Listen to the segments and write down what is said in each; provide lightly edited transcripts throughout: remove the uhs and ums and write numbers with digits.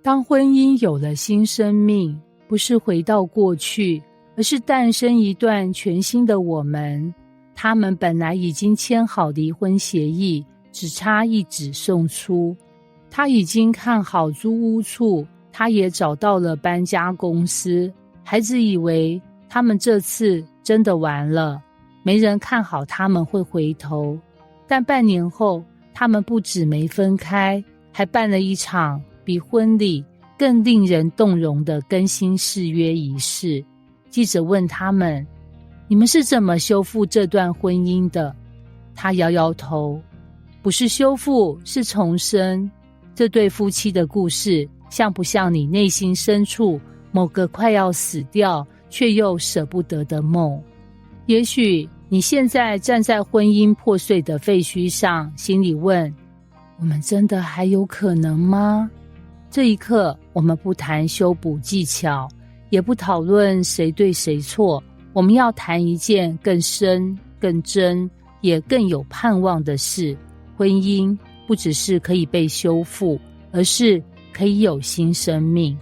当婚姻有了新生命，不是回到过去，而是诞生一段全新的我们。他们本来已经签好离婚协议，只差一纸送出。他已经看好租屋处，他也找到了搬家公司。孩子以为他们这次真的完了，没人看好他们会回头。但半年后，他们不止没分开，还办了一场比婚礼更令人动容的更新誓约仪式。记者问他们，你们是怎么修复这段婚姻的？他摇摇头，不是修复，是重生。这对夫妻的故事，像不像你内心深处某个快要死掉却又舍不得的梦？也许你现在站在婚姻破碎的废墟上，心里问，我们真的还有可能吗？这一刻，我们不谈修补技巧，也不讨论谁对谁错，我们要谈一件更深、更真，也更有盼望的事。婚姻不只是可以被修复，而是可以有新生命。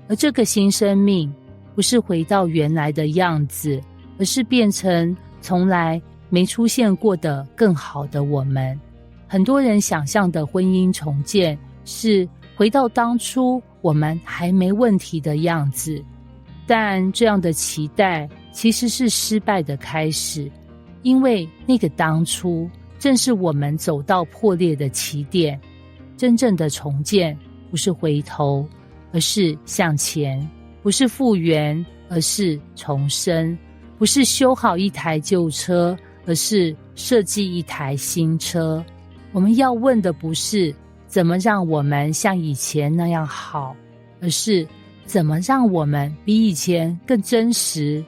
而这个新生命不是回到原来的样子，而是变成从来没出现过的更好的我们。很多人想象的婚姻重建是回到当初我们还没问题的样子，但这样的期待其实是失败的开始，因为那个当初正是我们走到破裂的起点。真正的重建不是回头，而是向前；不是复原，而是重生；不是修好一台旧车，而是设计一台新车。我们要问的不是怎么让我们像以前那样好，而是怎么让我们比以前更真实、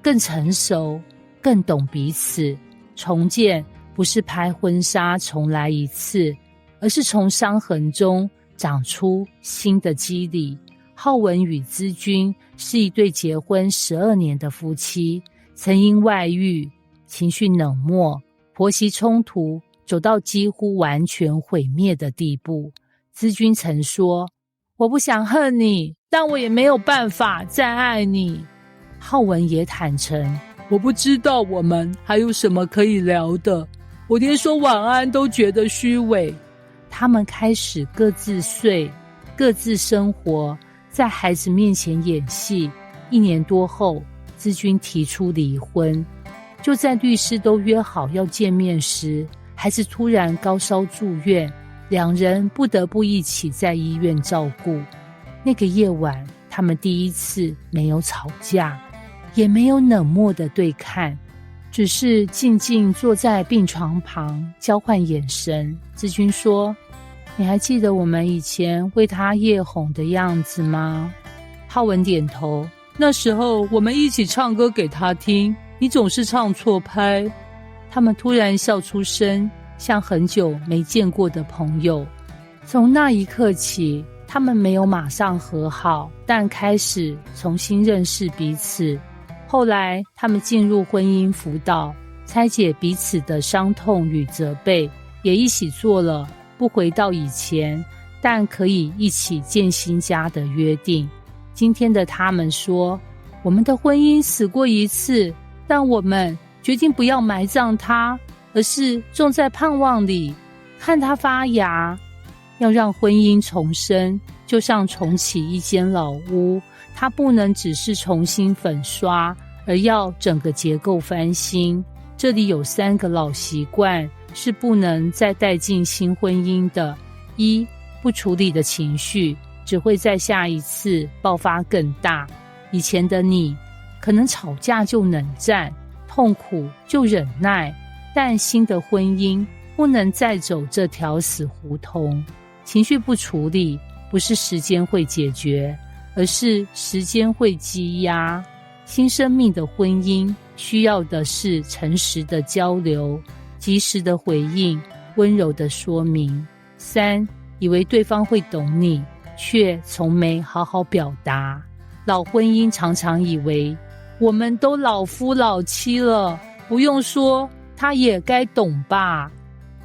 更成熟、更懂彼此。重建不是拍婚纱重来一次，而是从伤痕中长出新的肌理。浩文与资君是一对结婚12年的夫妻，曾因外遇、情绪冷漠、婆媳冲突，走到几乎完全毁灭的地步。资君曾说，我不想恨你，但我也没有办法再爱你。浩文也坦诚，我不知道我们还有什么可以聊的，我连说晚安都觉得虚伪。他们开始各自睡，各自生活，在孩子面前演戏。1年多后，资君提出离婚。就在律师都约好要见面时，孩子突然高烧住院，两人不得不一起在医院照顾。那个夜晚，他们第一次没有吵架，也没有冷漠的对看，只是静静坐在病床旁交换眼神。资君说，你还记得我们以前为他夜哄的样子吗？浩文点头，那时候我们一起唱歌给他听，你总是唱错拍。他们突然笑出声，像很久没见过的朋友。从那一刻起，他们没有马上和好，但开始重新认识彼此。后来他们进入婚姻辅导，拆解彼此的伤痛与责备，也一起做了不回到以前，但可以一起建新家的约定。今天的他们说，我们的婚姻死过一次，但我们决定不要埋葬它，而是种在盼望里，看它发芽。要让婚姻重生，就像重启一间老屋，它不能只是重新粉刷，而要整个结构翻新。这里有3个老习惯是不能再带进新婚姻的。1，不处理的情绪只会在下一次爆发更大。以前的你可能吵架就冷战，痛苦就忍耐，但新的婚姻不能再走这条死胡同。情绪不处理，不是时间会解决，而是时间会积压。新生命的婚姻需要的是诚实的交流，及时的回应，温柔的说明。3，以为对方会懂你，却从没好好表达。老婚姻常常以为我们都老夫老妻了，不用说他也该懂吧。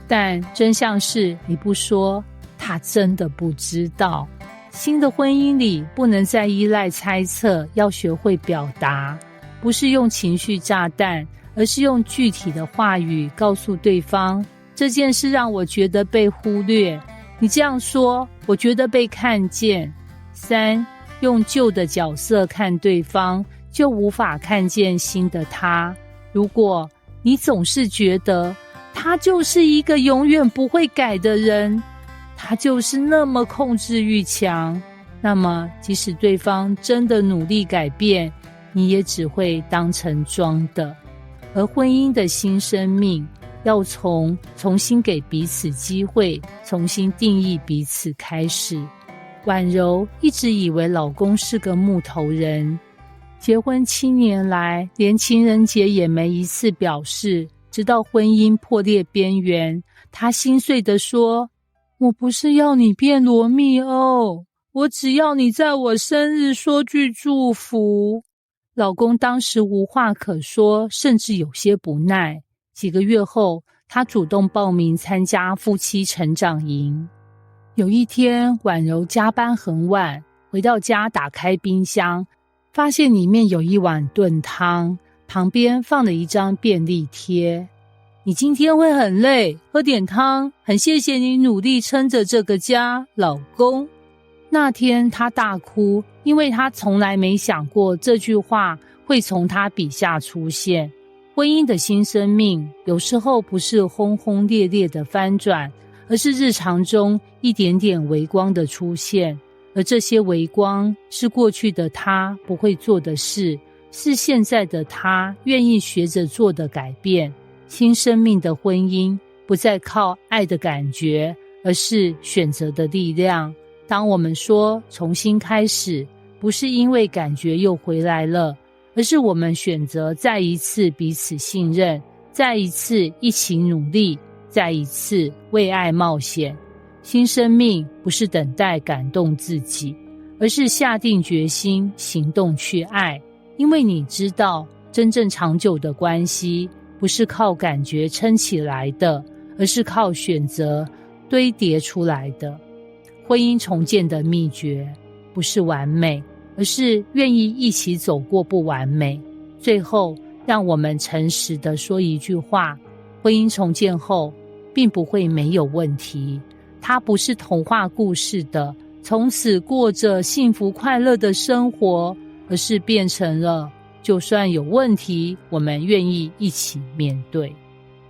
但真相是，你不说他真的不知道。新的婚姻里不能再依赖猜测，要学会表达，不是用情绪炸弹，而是用具体的话语告诉对方，这件事让我觉得被忽略，你这样说，我觉得被看见。3，用旧的角色看对方，就无法看见新的他。如果你总是觉得他就是一个永远不会改的人，他就是那么控制欲强，那么即使对方真的努力改变，你也只会当成装的。而婚姻的新生命要从重新给彼此机会，重新定义彼此开始。婉柔一直以为老公是个木头人，结婚7年来连情人节也没一次表示，直到婚姻破裂边缘，她心碎地说，我不是要你变罗密欧，我只要你在我生日说句祝福。老公当时无话可说，甚至有些不耐。几个月后，他主动报名参加夫妻成长营。有一天，婉柔加班很晚，回到家打开冰箱，发现里面有一碗炖汤，旁边放了一张便利贴。你今天会很累，喝点汤，很谢谢你努力撑着这个家，老公。那天她大哭，因为她从来没想过这句话会从她笔下出现。婚姻的新生命有时候不是轰轰烈烈的翻转，而是日常中一点点微光的出现，而这些微光是过去的她不会做的事，是现在的她愿意学着做的改变。新生命的婚姻不再靠爱的感觉，而是选择的力量。当我们说重新开始，不是因为感觉又回来了，而是我们选择再一次彼此信任，再一次一起努力，再一次为爱冒险。新生命不是等待感动自己，而是下定决心行动去爱。因为你知道，真正长久的关系不是靠感觉撑起来的，而是靠选择堆叠出来的。婚姻重建的秘诀不是完美，而是愿意一起走过不完美。最后，让我们诚实地说一句话，婚姻重建后并不会没有问题，它不是童话故事的从此过着幸福快乐的生活，而是变成了就算有问题，我们愿意一起面对。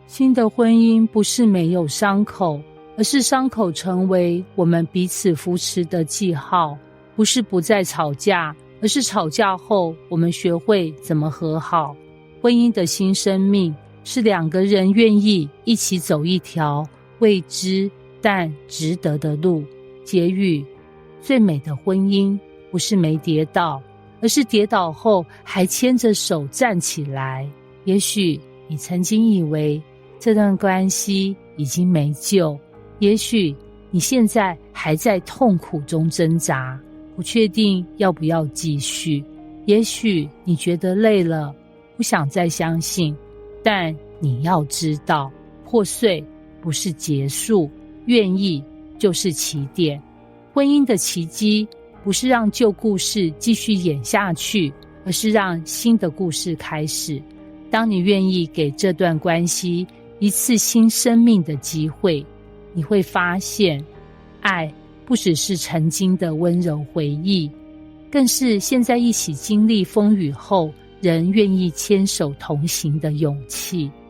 新的婚姻不是没有伤口，而是伤口成为我们彼此扶持的记号。不是不再吵架，而是吵架后我们学会怎么和好。婚姻的新生命是2个人愿意一起走一条未知但值得的路。结语：最美的婚姻不是没跌倒，而是跌倒后还牵着手站起来。也许你曾经以为这段关系已经没救，也许你现在还在痛苦中挣扎，不确定要不要继续。也许你觉得累了，不想再相信，但你要知道，破碎不是结束，愿意就是起点。婚姻的奇迹不是让旧故事继续演下去，而是让新的故事开始。当你愿意给这段关系一次新生命的机会，你会发现，爱不只是曾经的温柔回忆，更是现在一起经历风雨后，仍愿意牵手同行的勇气。